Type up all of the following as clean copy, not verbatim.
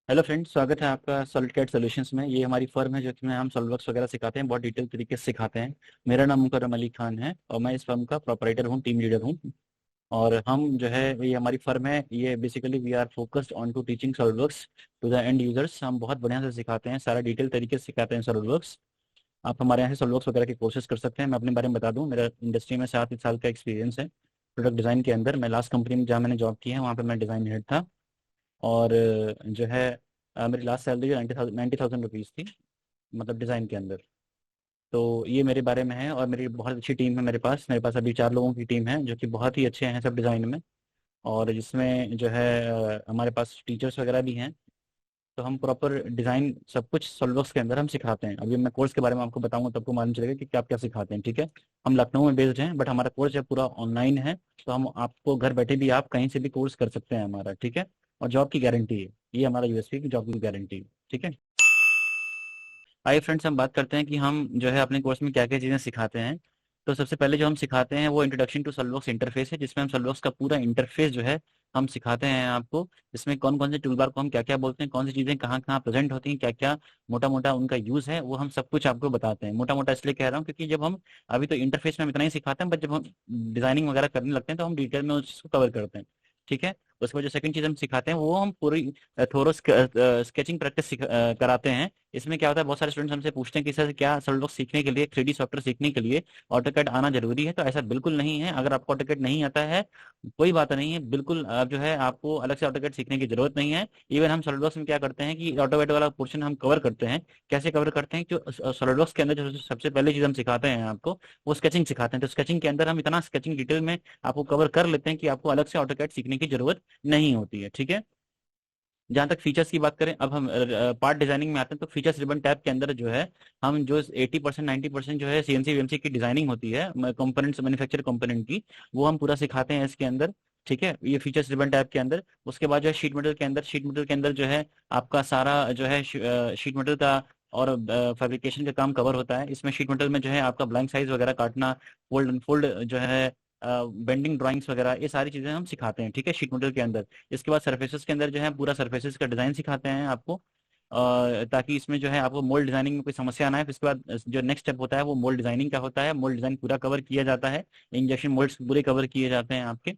Hello friends, स्वागत है आपका सॉलिडकैड सॉल्यूशंस में। ये हमारी फर्म है जिसमें हम सॉल्वरवर्क्स वगैरह सिखाते हैं, बहुत डिटेल तरीके से सिखाते हैं। मेरा नाम मुकर्रम अली खान है और मैं इस फर्म का प्रोपराइटर हूँ, टीम लीडर हूँ। और हम जो है, ये हमारी फर्म है, ये basically we are focused on to teaching SolidWorks to the end users. हम बहुत बढ़िया से सिखाते हैं, सारा डिटेल तरीके से सिखाते हैं सॉल्वरवर्क्स। आप हमारे यहाँ से सॉल्वरवर्क्स वगैरह के कोर्सेज कर सकते हैं। मैं अपने बारे में बता दूँ, मेरा इंडस्ट्री में 7 साल का एक्सपीरियंस है प्रोडक्ट डिज़ाइन के अंदर। मैं लास्ट कंपनी में जहाँ मैंने जॉब की है वहाँ पर मैं डिज़ाइन हेड था। और जो है, मेरी लास्ट सैलरी जो 90,000 रुपीज़ थी, मतलब डिज़ाइन के अंदर। तो ये मेरे बारे में है और मेरी बहुत अच्छी टीम है। मेरे पास अभी 4 लोगों की टीम है जो कि बहुत ही अच्छे हैं सब डिज़ाइन में। और जिसमें जो है हमारे पास टीचर्स वगैरह भी हैं। तो हम प्रॉपर डिज़ाइन सब कुछ सॉल्ववर्क्स के अंदर हम सिखाते हैं। अभी मैं कोर्स के बारे में आपको बताऊंगा तो आपको मालूम चलेगा कि क्या क्या सिखाते हैं, ठीक है। हम लखनऊ में बेस्ड हैं, बट हमारा कोर्स जब पूरा ऑनलाइन है तो हम आपको घर बैठे भी आप कहीं से भी कोर्स कर सकते हैं हमारा, ठीक है। और जॉब की गारंटी है, ये हमारा यूएसपी की जॉब की गारंटी है, ठीक है। आइए फ्रेंड्स, हम बात करते हैं कि हम जो है अपने कोर्स में क्या क्या चीज़ें सिखाते हैं। तो सबसे पहले जो हम सिखाते हैं वो इंट्रोडक्शन टू सॉल्ववर्क्स इंटरफेस है, जिसमें हम सॉल्ववर्क्स का पूरा इंटरफेस जो है हम सिखाते हैं आपको। इसमें कौन कौन से टूलबार को हम क्या क्या बोलते हैं, कौन सी चीज़ें कहाँ कहाँ प्रेजेंट होती हैं, क्या क्या मोटा मोटा उनका यूज़ है, वो हम सब कुछ आपको बताते हैं। मोटा मोटा इसलिए कह रहा हूँ क्योंकि जब हम अभी तो इंटरफेस में हम इतना ही सिखाते हैं, बट जब हम डिजाइनिंग वगैरह करने लगते हैं तो हम डिटेल में उस चीज़ को कवर करते हैं, ठीक है। उसके बाद जो सेकंड चीज़ हम सिखाते हैं वो हम पूरी थोरो स्केचिंग प्रैक्टिस कराते हैं। इसमें क्या होता है, बहुत सारे स्टूडेंट्स हमसे पूछते हैं कि सर क्या सॉलिडवर्क्स सीखने के लिए, 3D सॉफ्टवेयर सीखने के लिए ऑटोकैड आना जरूरी है? तो ऐसा बिल्कुल नहीं है। अगर आपको ऑटोकैड नहीं आता है, कोई बात नहीं है, बिल्कुल आप जो है आपको अलग से ऑटोकैड सीखने की जरूरत नहीं है। इवन हम सॉलिडवर्क्स में क्या करते हैं कि ऑटोकैड वाला पोर्शन हम कवर करते हैं। कैसे कवर करते हैं? जो सॉलिडवर्क्स के अंदर जो सबसे पहले चीज हम सिखाते हैं आपको, वो स्केचिंग सिखाते हैं। तो स्केचिंग के अंदर हम इतना स्केचिंग डिटेल में आपको कवर कर लेते हैं कि आपको अलग से ऑटोकैड सीखने की जरूरत नहीं होती है, ठीक है। जहाँ तक फीचर्स की बात करें, अब हम पार्ट डिजाइनिंग में आते हैं। तो फीचर्स रिबन टैब के अंदर जो है, हम जो 80% 90% जो है सीएनसी वीएमसी की डिजाइनिंग होती है, कंपोनेंट्स मैन्युफैक्चर कंपोनेंट की, वो हम पूरा सिखाते हैं इसके अंदर, ठीक है। ये फीचर्स रिबन टैब के अंदर। उसके बाद जो है शीट मेटल के अंदर जो है आपका सारा जो है शीट मेटल का और फैब्रिकेशन का काम कवर होता है। इसमें शीट मेटल में जो है आपका ब्लैंक साइज वगैरह काटना, फोल्ड अनफोल्ड जो है, बेंडिंग ड्राइंग्स वगैरह, ये सारी चीजें हम सिखाते हैं, ठीक है, शीट मेटल के अंदर। इसके बाद सरफेसेस के अंदर जो है पूरा सरफेसेस का डिजाइन सिखाते हैं आपको, ताकि इसमें जो है आपको मोल्ड डिजाइनिंग में कोई समस्या ना है। फिर इसके बाद जो नेक्स्ट स्टेप होता है वो मोल्ड डिजाइनिंग का होता है। मोल्ड डिजाइन पूरा कवर किया जाता है, इंजेक्शन मोल्ड्स पूरे कवर किए जाते हैं आपके।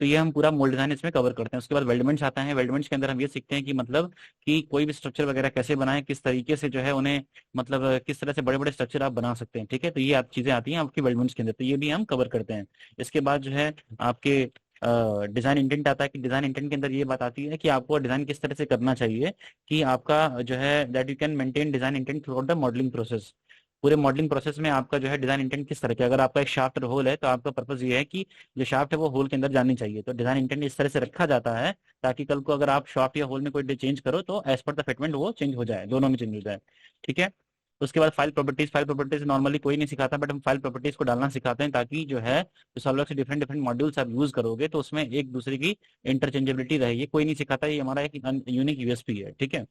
तो ये हम पूरा मोल्ड डिजाइन इसमें कवर करते हैं। उसके बाद वेल्डमेंट्स आता है। वेल्डमेंट्स के अंदर हम ये सीखते हैं कि मतलब कि कोई भी स्ट्रक्चर वगैरह कैसे बनाएं, किस तरीके से जो है उन्हें, मतलब किस तरह से बड़े बड़े स्ट्रक्चर आप बना सकते हैं, ठीक है। तो ये आप चीजें आती हैं आपकी वेल्डमेंट्स के अंदर, तो ये भी हम कवर करते हैं। इसके बाद जो है आपके डिजाइन इंटेंट आता है कि डिजाइन इंटेंट के अंदर ये बात आती है कि आपको डिजाइन किस तरह से करना चाहिए कि आपका जो है that you can maintain design intent through out the modelling process. पूरे मॉडलिंग प्रोसेस में आपका जो है डिजाइन इंटेंट किस तरह के, अगर आपका एक शाफ्ट होल है तो आपका पर्पज ये है कि जो शाफ्ट है वो होल के अंदर जानी चाहिए। तो डिजाइन इंटेंट इस तरह से रखा जाता है ताकि कल को अगर आप शाफ्ट या होल में कोई चेंज करो तो एज पर द फिटमेंट वो चेंज हो जाए, दोनों में चेंज हो जाए, ठीक है। उसके बाद फाइल प्रॉपर्टीज नॉर्मली कोई नहीं सिखाता, बट हम फाइल प्रॉपर्टीज को डालना सिखाते हैं ताकि जो है जो सॉल्वर से डिफरेंट डिफरेंट मॉड्यूल्स आप यूज करोगे तो उसमें एक दूसरे की इंटरचेंजेबिलिटी रहेगी। कोई नहीं सिखाता, ये हमारा एक यूनिक यूएसपी है, ठीक है।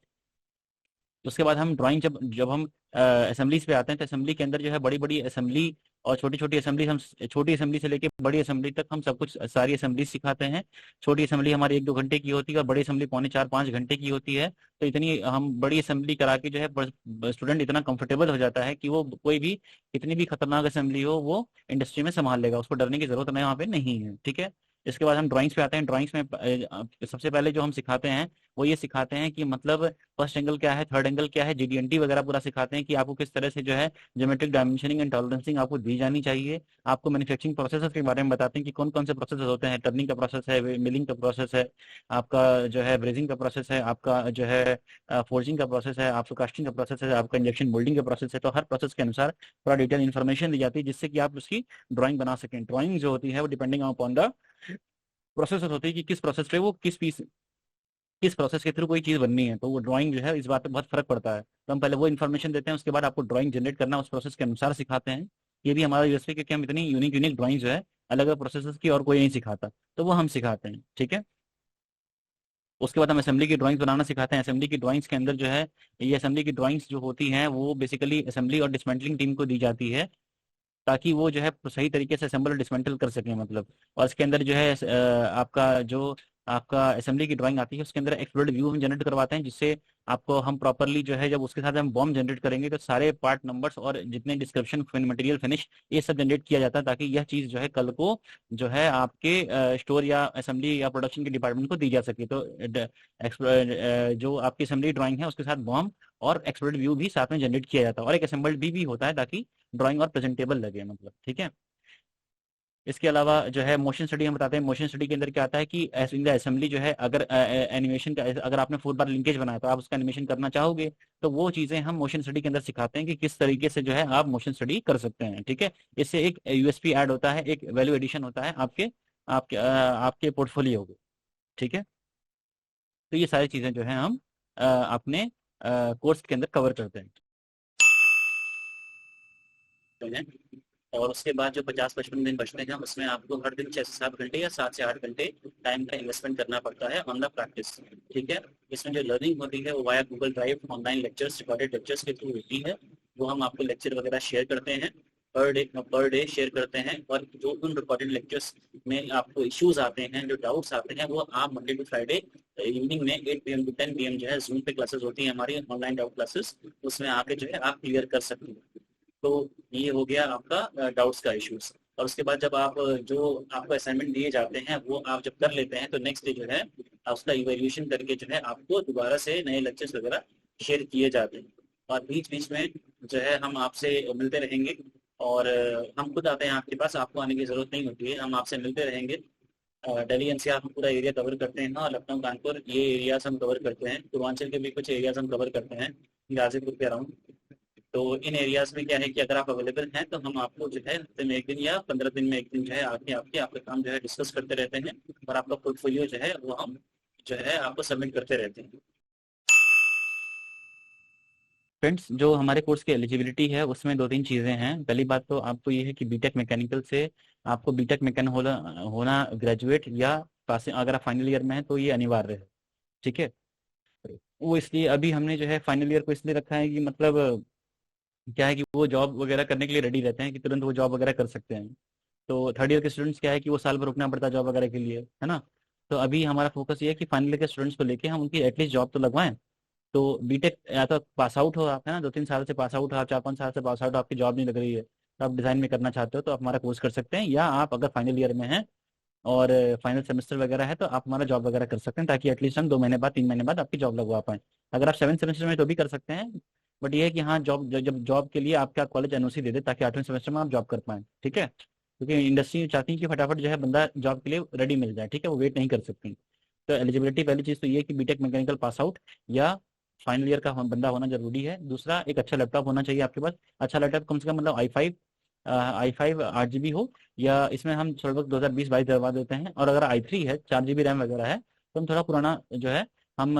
उसके बाद हम ड्राइंग, जब जब हम असेंबलीज पे आते हैं तो असेंबली के अंदर जो है बड़ी बड़ी असेंबली और छोटी छोटी असेंबली, हम छोटी असेंबली से लेके बड़ी असेंबली तक हम सब कुछ सारी असेंबली सिखाते हैं। छोटी असेंबली हमारी 1-2 घंटे की होती है और बड़ी असेंबली पौने 4-5 घंटे की होती है। तो इतनी हम बड़ी असेंबली करा के जो है स्टूडेंट इतना कंफर्टेबल हो जाता है कि वो कोई भी, कितनी भी खतरनाक असेंबली हो वो इंडस्ट्री में संभाल लेगा, उसको डरने की जरूरत नहीं, वहाँ पे नहीं है, ठीक है। इसके बाद हम ड्राइंग्स पे आते हैं। ड्राइंग्स में सबसे पहले जो हम सिखाते हैं वो ये सिखाते हैं कि मतलब फर्स्ट एंगल क्या है, थर्ड एंगल क्या है, जीडीएनटी वगैरह पूरा सिखाते हैं कि आपको किस तरह से जो है ज्योमेट्रिक डायमेंशनिंग एंड टॉलरेंसिंग आपको दी जानी चाहिए। आपको मैन्युफैक्चरिंग प्रोसेस के बारे में बताते हैं कि कौन कौन से प्रोसेस होते हैं। टर्निंग का प्रोसेस है, मिलिंग का प्रोसेस है, आपका जो है ब्रेजिंग का प्रोसेस है, आपका जो है फोर्जिंग का प्रोसेस है, आपका कास्टिंग का प्रोसेस है, आपका इंजेक्शन मोल्डिंग का प्रोसेस है। तो हर प्रोसेस के अनुसार पूरा डिटेल इन्फॉर्मेशन दी जाती है जिससे कि आप उसकी ड्राइंग बना सकें। ड्राइंग जो होती है वो डिपेंडिंग अपॉन द प्रोसेस होती है कि किस प्रोसेस पे वो किस प्रोसेस के थ्रू कोई चीज बननी है। तो वो ड्राइंग जो है इस बात पे बहुत फर्क पड़ता है। तो हम पहले वो इन्फॉर्मेशन देते हैं, उसके बाद आपको ड्राइंग जनरेट करना उस प्रोसेस के अनुसार सिखाते हैं। ये भी हमारा यूएसपी, क्योंकि हम इतनी यूनिक यूनिक ड्राइंग जो है अलग अलग प्रोसेस की और कोई नहीं सिखाता, तो वो हम सिखाते हैं, ठीक है। उसके बाद हम असेंबली की ड्राइंग्स बनाना सिखाते हैं। असेंबली की ड्राइंग्स के अंदर जो है, ये असेंबली की ड्राइंग्स जो होती हैं वो बेसिकली असेंबली और डिसमेंटलिंग टीम को दी जाती है। ताकि वो जो है सही तरीके से असेंबल और डिसमेंटल कर सकें मतलब। और इसके अंदर जो है आपका जो आपका असेंबली की ड्राइंग आती है उसके अंदर एक्सप्लोड व्यू हम जनरेट करवाते हैं, जिससे आपको हम प्रॉपरली जो है जब उसके साथ हम बॉम्ब जनरेट करेंगे तो सारे पार्ट नंबर्स और जितने डिस्क्रिप्शन मटेरियल फिनिश ये सब जनरेट किया जाता है, ताकि यह चीज़ जो है कल को जो है आपके स्टोर या असेंबली या प्रोडक्शन के डिपार्टमेंट को दी जा सके। तो जो आपकी असेंबली ड्राइंग है उसके साथ बॉम्ब और एक्सप्लोड व्यू भी साथ में जनरेट किया जाता है, और एक असेंबल्ड भी होता है ताकि ड्राइंग और प्रेजेंटेबल लगे मतलब। ठीक है। इसके अलावा जो है मोशन स्टडी हम बताते हैं। मोशन स्टडी के अंदर क्या आता है कि इन द असेंबली जो है अगर एनिमेशन का अगर आपने 4 बार लिंकेज बनाया तो आप उसका एनिमेशन करना चाहोगे, तो वो चीज़ें हम मोशन स्टडी के अंदर सिखाते हैं कि किस तरीके से जो है आप मोशन स्टडी कर सकते हैं। ठीक है। इससे एक यूएसपी ऐड होता है, एक वैल्यू एडिशन होता है आपके आपके पोर्टफोलियो को। ठीक है। तो ये सारी चीज़ें जो है हम अपने कोर्स के अंदर कवर करते हैं। और उसके बाद जो 50-55 दिन बचते हैं उसमें आपको हर दिन 6 से 7 घंटे या 7 से 8 घंटे टाइम का इन्वेस्टमेंट करना पड़ता है ऑन द प्रैक्टिस। ठीक है। इसमें जो लर्निंग होती है वो via Google drive online lectures recorded lectures के थ्रू होती है। वो हम आपको लेक्चर वगैरह शेयर करते हैं, पर डे शेयर करते हैं। और जो उन रिकॉर्डेड लेक्चर्स में आपको इश्यूज आते हैं, जो डाउट्स आते हैं, वो आप मंडे टू फ्राइडे इवनिंग में 8 PM to 10 PM जो है जूम पे क्लासेस होती हैं हमारी ऑनलाइन डाउट क्लासेस, उसमें आके जो है आप क्लियर कर सकते हैं। तो ये हो गया आपका डाउट्स का इश्यूज। और उसके बाद जब आप जो आपको असाइनमेंट दिए जाते हैं वो आप जब कर लेते हैं तो नेक्स्ट डे जो है उसका इवेल्यूशन करके जो है आपको दोबारा से नए लेक्चर्स वगैरह शेयर किए जाते हैं। और बीच बीच में जो है हम आपसे मिलते रहेंगे, और हम खुद आते हैं आपके पास, आपको आने की जरूरत नहीं होती है, हम आपसे मिलते रहेंगे। दिल्ली एनसीआर हम पूरा एरिया कवर करते हैं, और लखनऊ कानपुर ये एरियाज हम कवर करते हैं, पूर्वांचल के भी कुछ एरियाज हम कवर करते हैं गाजीपुर के अराउंड। तो इन एरियाज में क्या है कि अगर आप अवेलेबल हैं तो हम आपको जो है हफ्ते में 1 दिन या 15 दिन में 1 दिन जो है आके आपके आपका काम जो है डिस्कस करते रहते हैं, और आपका पोर्टफोलियो जो है वो हम जो है आपको सबमिट करते रहते हैं। फ्रेंड्स, जो हमारे कोर्स की एलिजिबिलिटी है उसमें 2-3 चीज़ें हैं। पहली बात तो आपको ये है कि बीटेक मैकेनिकल से आपको बीटेक मैकेन होना ग्रेजुएट या पास, अगर आप फाइनल ईयर में हैं तो ये अनिवार्य है। ठीक है। वो इसलिए अभी हमने जो है फाइनल ईयर को इसलिए रखा है कि मतलब क्या है कि वो जॉब वगैरह करने के लिए रेडी रहते हैं कि तुरंत वो जॉब वगैरह कर सकते हैं। तो थर्ड ईयर के स्टूडेंट्स क्या है कि वो साल भर रुकना पड़ता है जॉब वगैरह के लिए, है ना। तो अभी हमारा फोकस ये है कि फाइनल ईयर के स्टूडेंट्स को लेके हम उनकी एटलीस्ट जॉब तो लगवाएं। तो बीटेक या तो पास आउट हो आप, है ना, 2-3 साल से पास आउट हो आप, 4-5 साल से पास आउट हो, आपकी जॉब नहीं लग रही है तो आप डिज़ाइन में करना चाहते हो तो आप हमारा कोर्स कर सकते हैं। या आप अगर फाइनल ईयर में हैं और फाइनल सेमेस्टर वगैरह है तो आप हमारा जॉब वगैरह कर सकते हैं, ताकि एटलीस्ट हम 2 महीने बाद 3 महीने बाद आपकी जॉब लगवा पाएँ। अगर आप 7 सेमेस्टर में तो भी कर सकते हैं, बट ये है कि हाँ जॉब जब जॉब के लिए आपका कॉलेज एनओसी दे दे ताकि 8वें सेमेस्टर में आप जॉब कर पाएँ। ठीक है। क्योंकि इंडस्ट्री चाहती है कि फटाफट जो है बंदा जॉब के लिए रेडी मिल जाए। ठीक है। वो वेट नहीं कर सकती। तो एलिजिबिलिटी पहली चीज़ तो ये है कि बीटेक मैकेनिकल पास आउट या फाइनल ईयर का बंदा होना जरूरी है। दूसरा, एक अच्छा लैपटॉप होना चाहिए आपके पास। अच्छा लैपटॉप कम से कम मतलब आई फाइव 8 GB हो, या इसमें हम लगभग 2020-22 डलवा देते हैं। और अगर आई3 है, 4 GB रैम वगैरह है, तो हम थोड़ा पुराना जो है हम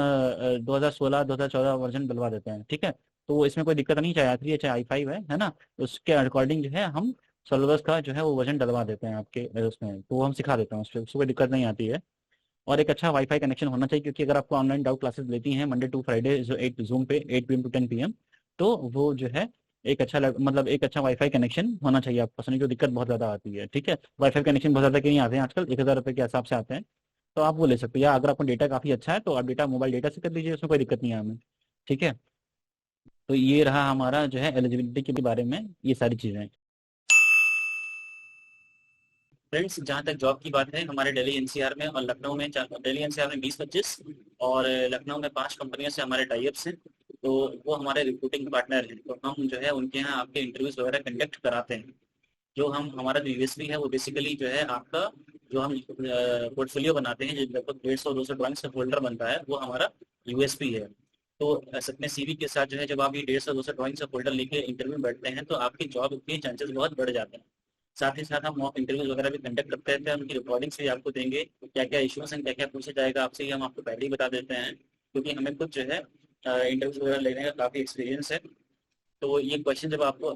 2016-2014 वर्जन डलवा देते हैं। ठीक है। तो इसमें कोई दिक्कत नहीं, चाहे आई थ्री है चाहे आई फाइव है ना। उसके अकॉर्डिंग जो है हम सोलवर्स का जो है वो वर्जन डलवा देते हैं आपके उसमें, तो वो हम सिखा देते हैं, उससे कोई दिक्कत नहीं आती है। और एक अच्छा वाईफाई कनेक्शन होना चाहिए, क्योंकि अगर आपको ऑनलाइन डाउट क्लासेस लेती हैं मंडे टू फ्राइडे जो 8 जूम पे 8 PM to 10 PM, तो वो जो है एक अच्छा मतलब एक अच्छा वाईफाई कनेक्शन होना चाहिए आपके पास, नहीं तो दिक्कत बहुत ज़्यादा आती है। ठीक है। वाईफाई कनेक्शन बहुत ज़्यादा कहीं आते हैं आजकल, 1,000 रुपये के हिसाब से आते हैं, तो आप वो ले सकते हो। या अगर आपका डेटा काफ़ी अच्छा है तो आप डेटा मोबाइल डेटा से कर लीजिए, उसमें कोई दिक्कत नहीं है हमें। ठीक है। तो ये रहा हमारा जो है एलिजिबिलिटी के बारे में ये सारी चीज़ें। फ्रेंड्स, जहाँ तक जॉब की बात है, हमारे दिल्ली एनसीआर में और लखनऊ में, दिल्ली एनसीआर में 20-25 और लखनऊ में 5 कंपनियों से हमारे टाइप्स हैं। तो वो हमारे रिक्रूटिंग पार्टनर हैं, तो हम जो है उनके यहाँ आपके इंटरव्यूज वगैरह कंडक्ट कराते हैं। जो हमारा जो यूएसपी है वो बेसिकली जो है आपका, जो हम पोर्टफोलियो बनाते हैं, जो लगभग 150-200 ड्राइंग्स का फोल्डर बनता है, वो हमारा यूएसपी है। तो अपने सीवी के साथ जो है जब आप ये 150-200 ड्राइंग्स का फोल्डर लेके इंटरव्यू में बैठते हैं तो आपकी जॉब के चांसेस बहुत बढ़ जाते हैं। साथ ही साथ हम मॉक इंटरव्यूज वगैरह भी कंडक्ट करते रहते हैं, उनकी रिकॉर्डिंग्स भी आपको देंगे, क्या क्या इश्यूज हैं, क्या क्या पूछा जाएगा आपसे, ये हम आपको पहले ही बता देते हैं, क्योंकि हमें खुद जो है इंटरव्यूज वगैरह लेने का काफ़ी एक्सपीरियंस है। तो ये क्वेश्चन जब आपको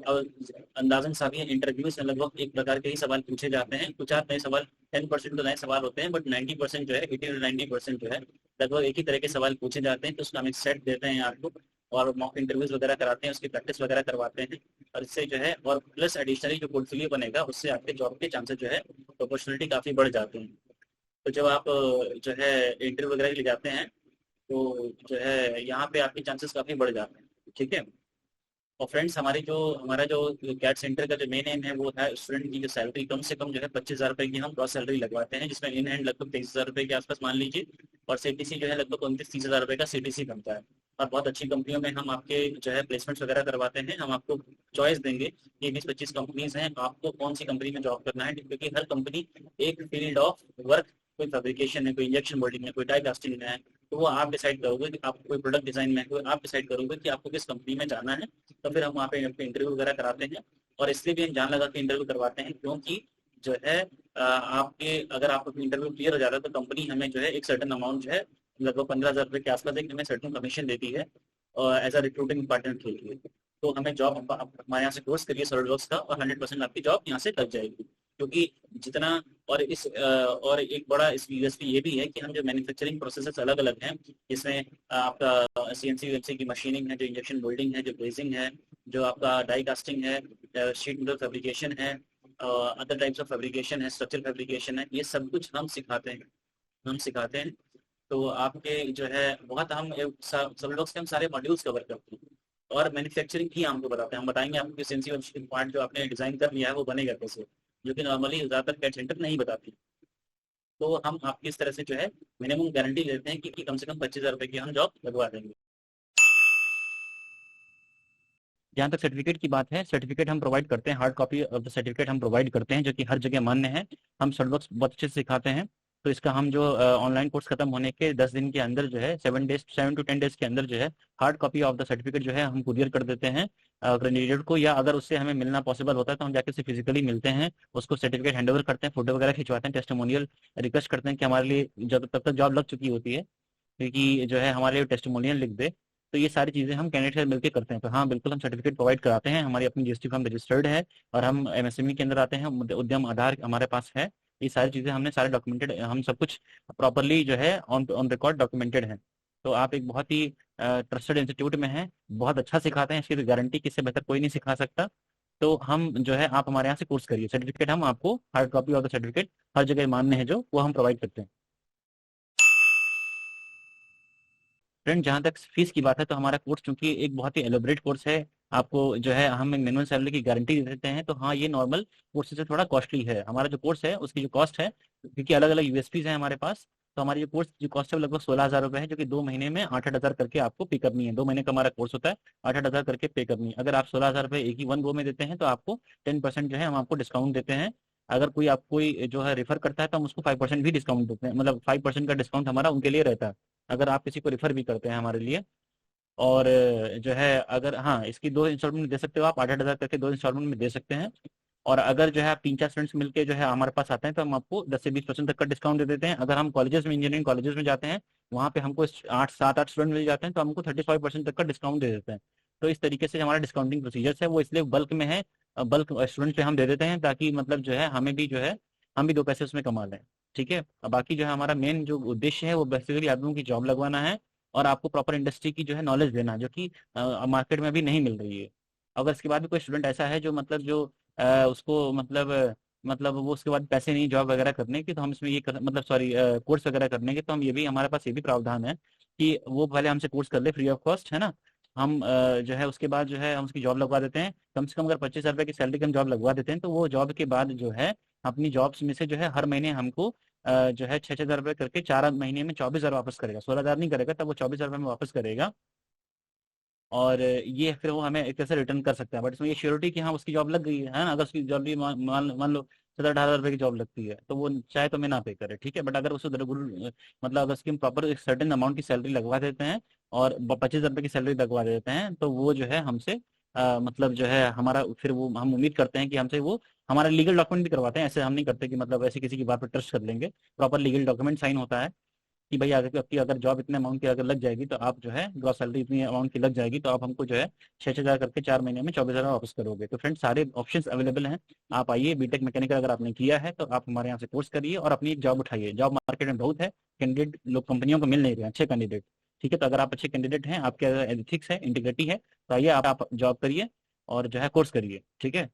अंदाजन सारी इंटरव्यूज में लगभग एक प्रकार के ही सवाल पूछे जाते हैं, कुछ आध नए सवाल, 10% तो नए सवाल होते हैं, बट 90% जो है, 80 to 90% जो है लगभग एक ही तरह के सवाल पूछे जाते हैं। तो उसका हम एक सेट देते हैं आपको, और मॉक इंटरव्यूज वगैरह कराते हैं, उसकी प्रैक्टिस वगैरह करवाते हैं। और इससे जो है और प्लस एडिशनली जो पोर्टफोलियो बनेगा उससे आपके जॉब के चांसेस जो है अपॉर्चुनिटी काफ़ी बढ़ जाते हैं। तो जब आप जो है इंटरव्यू वगैरह के लिए जाते हैं तो जो है यहाँ पे आपके चांसेस काफ़ी बढ़ जाते हैं। ठीक है। और फ्रेंड्स हमारा जो कैट सेंटर का जो मेन एम है वो है स्टूडेंट की जो सैलरी कम से कम जो है 25,000 रुपये की हम ग्रॉस सैलरी लगवाते हैं, जिसमें इन हैंड लगभग 23,000 रुपये के आसपास मान लीजिए, और सीटीसी जो है लगभग 29-30 हज़ार रुपये का सीटीसी बनता है। और बहुत अच्छी कंपनियों में हम आपके जो है प्लेसमेंट्स वगैरह करवाते हैं। हम आपको चॉइस देंगे कि 20-25 कंपनीज हैं, आपको कौन सी कंपनी में जॉब करना है, क्योंकि हर कंपनी एक फील्ड ऑफ वर्क, कोई फैब्रिकेशन है, कोई इंजेक्शन मोल्डिंग है, कोई डाई कास्टिंग है, तो वो आप डिसाइड करोगे कि आपको कोई प्रोडक्ट डिजाइन में है, आप डिसाइड करोगे कि आपको किस कंपनी में जाना है। तो फिर हम वहाँ पे इंटरव्यू वगैरह कराते हैं। और इसलिए भी हम जान लगा के इंटरव्यू करवाते हैं क्योंकि जो है आपके अगर आपका इंटरव्यू क्लियर हो जाता है तो कंपनी हमें जो है एक सर्टन अमाउंट जो है लगभग 15,000 रुपये के आसपास एक हमें सर्टन कमीशन देती है एज अ रिक्रूटिंग पार्टनर के लिए। तो हमें जॉब हमारे यहाँ से कोर्स करिए सॉलिडवर्क्स का और 100% आपकी जॉब यहाँ से लग जाएगी। क्योंकि जितना और एक बड़ा इस यूएसपी ये भी है कि हम जो मैन्युफैक्चरिंग प्रोसेसेस अलग अलग हैं, इसमें आपका सीएनसी वीएनसी की मशीनिंग है, जो इंजेक्शन मोल्डिंग है, जो ब्लेजिंग है, जो आपका डाई कास्टिंग है, शीट मेटल फैब्रिकेशन है, अदर टाइप्स ऑफ फैब्रिकेशन है, स्ट्रक्चर फैब्रिकेशन है, ये सब कुछ हम सिखाते हैं। तो आपके जो है बहुत हम सब लोग से हम सारे मॉड्यूल्स कवर करते हैं और मैन्युफैक्चरिंग भी हमको बताते हैं। हम बताएंगे आपको कि सीएनसी मशीन पार्ट जो आपने डिजाइन कर लिया है वो बनेगा कैसे, जो कि नॉर्मली ज़्यादातर कैट सेंटर नहीं बताती। तो हम आपकी इस तरह से जो है मिनिमम गारंटी लेते हैं कि कम से कम 25,000 रुपये की हम जॉब लगवा देंगे। जहाँ तक सर्टिफिकेट की बात है, सर्टिफिकेट हम प्रोवाइड करते हैं, hard copy of the certificate हम प्रोवाइड करते हैं, जो कि हर जगह मान्य है। हम सॉलिडवर्क्स बहुत अच्छे से सिखाते हैं। तो इसका हम जो ऑनलाइन कोर्स खत्म होने के 10 दिन के अंदर जो है 7 to 10 डेज के अंदर जो है hard copy of the certificate जो है हम कुरियर कर देते हैं कैंडिडेट को, या अगर उससे हमें मिलना पॉसिबल होता है तो हम जाके उससे फिजिकली मिलते हैं, उसको सर्टिफिकेट हैंड ओवर करते हैं, फोटो वगैरह खिंचवाते हैं, टेस्टिमोनियल रिक्वेस्ट करते हैं कि हमारे लिए जब तब तक जॉब लग चुकी होती है क्योंकि जो है हमारे लिए टेस्टिमोनियल लिख दे। तो ये सारी चीज़ें हम कैंडिडेट से मिलकर करते हैं। तो हाँ बिल्कुल हम सर्टिफिकेट प्रोवाइड कराते हैं, हमारी अपनी जीएसटी फर्म रजिस्टर्ड है और हम एमएसएमई के अंदर आते हैं, उद्यम आधार हमारे पास है। ये सारी चीज़ें हमने सारे डॉक्यूमेंटेड, हम सब कुछ प्रॉपरली जो है ऑन ऑन रिकॉर्ड डॉक्यूमेंटेड है। तो आप एक बहुत ही ट्रस्टेड इंस्टीट्यूट में हैं, बहुत अच्छा सिखाते हैं, इसकी गारंटी किससे बेहतर कोई नहीं सिखा सकता। तो हम जो है आप हमारे यहाँ से कोर्स करिए, सर्टिफिकेट हम आपको hard copy of the certificate हर जगह मान्य है जो वो हम प्रोवाइड करते हैं। फ्रेंड जहाँ तक फीस की बात है तो हमारा कोर्स चूंकि एक बहुत ही एलोबरेट कोर्स है, आपको जो है हम एक मिनिमम सैलरी की गारंटी दे देते हैं, तो हाँ ये नॉर्मल कोर्स से थोड़ा कॉस्टली है। हमारा जो कोर्स है उसकी जो कॉस्ट है, क्योंकि अलग अलग यूएसपीज हैं हमारे पास, तो हमारी जो कोर्स जो कॉस्ट है वो लगभग 16,000 रुपये है, जो कि 2 महीने में 8-8 हज़ार करके आपको पे करनी है। 2 महीने का हमारा कोर्स होता है, 8-8 हज़ार करके पे करनी है। अगर आप 16,000 रुपये एक ही वन गो में देते हैं तो आपको 10% जो है हम आपको डिस्काउंट देते हैं। अगर कोई आप कोई जो है रेफर करता है तो हम उसको 5% भी डिस्काउंट देते हैं, मतलब 5% का डिस्काउंट हमारा उनके लिए रहता है अगर आप किसी को रेफर भी करते हैं हमारे लिए। और जो है अगर हाँ इसकी 2 इंस्टॉलमेंट में दे सकते हो आप, 8-8 हज़ार करके 2 इंस्टॉलमेंट में दे सकते हैं। और अगर जो है आप 3-4 फ्रेंड्स मिलके जो है हमारे पास आते हैं तो हम आपको 10 से 20% तक का डिस्काउंट दे देते हैं। अगर हम कॉलेजेस में, इंजीनियरिंग कॉलेजेस में जाते हैं, वहाँ पे हमको 7-8 स्टूडेंट मिल जाते हैं तो हमको 35% तक का डिस्काउंट दे देते हैं। तो इस तरीके से हमारा डिस्काउंटिंग प्रोसीजर्स है वो इसलिए बल्क में है, बल्क स्टूडेंट पे हम दे देते हैं ताकि मतलब जो है हमें भी जो है हम भी 2 पैसे उसमें कमा लें। ठीक है। अब बाकी जो है हमारा मेन जो उद्देश्य है वो बेसिकली आदमियों की जॉब लगवाना है और आपको प्रॉपर इंडस्ट्री की जो है नॉलेज देना, जो कि मार्केट में अभी नहीं मिल रही है। अगर इसके बाद भी कोई स्टूडेंट ऐसा है जो मतलब जो उसको मतलब वो उसके बाद पैसे नहीं जॉब वगैरह करने की, तो हम इसमें मतलब सॉरी कोर्स वगैरह करने के, तो हम ये भी हमारे पास ये भी प्रावधान है कि वो पहले हमसे कोर्स कर ले फ्री ऑफ कॉस्ट, है ना। हम जो है उसके बाद जो है हम उसकी जॉब लगवा देते हैं। कम से कम अगर 25,000 रुपये की सैलरी की हम जॉब लगवा देते हैं तो वो जॉब के बाद जो है अपनी जॉब्स में से जो है हर महीने हमको जो है 6,000 रुपये करके 4 महीने में 24,000 वापस करेगा। 16,000 नहीं करेगा, तब वो 24,000 रुपये में वापस करेगा। और ये फिर वो हमें एक तरह से रिटर्न कर सकते हैं, बट इसमें ये श्योरिटी कि हाँ उसकी जॉब लग गई है ना। अगर उसकी जॉब भी मान लो 17-18 हज़ार रुपये की जॉब लगती है तो वो चाहे तो मैं ना पे करे, ठीक है। बट अगर उसको मतलब अगर उसकी प्रॉपर एक सर्टेन अमाउंट की सैलरी लगवा देते हैं और 25,000 रुपये की सैलरी लगवा देते हैं तो वो जो है हमसे मतलब जो है हमारा फिर वो हम उम्मीद करते हैं कि हमसे वो हमारा लीगल डॉक्यूमेंट भी करवाते हैं। ऐसे हम नहीं करते कि मतलब ऐसे किसी की बात पर ट्रस्ट कर लेंगे, प्रॉपर लीगल डॉक्यूमेंट साइन होता है कि भाई अगर आपकी अगर जॉब इतने अमाउंट की अगर लग जाएगी तो आप जो है ग्रॉस सैलरी इतनी अमाउंट की लग जाएगी तो आप हमको जो है 6,000 करके 4 महीने में 24,000 वापस करोगे। तो फ्रेंड्स सारे ऑप्शंस अवेलेबल हैं, आप आइए। बीटेक मैकेनिकल अगर आपने किया है तो आप हमारे यहाँ से कोर्स करिए और अपनी एक जॉब उठाइए। जॉब मार्केट में बहुत है, कैंडिडेट लोग कंपनियों को मिल नहीं रहे हैं अच्छे कैंडिडेट। ठीक है। तो अगर आप अच्छे कैंडिडेट हैं, आपके एथिक्स है, इंटीग्रिटी है, तो आइए आप जॉब करिए और जो है कोर्स करिए, ठीक है।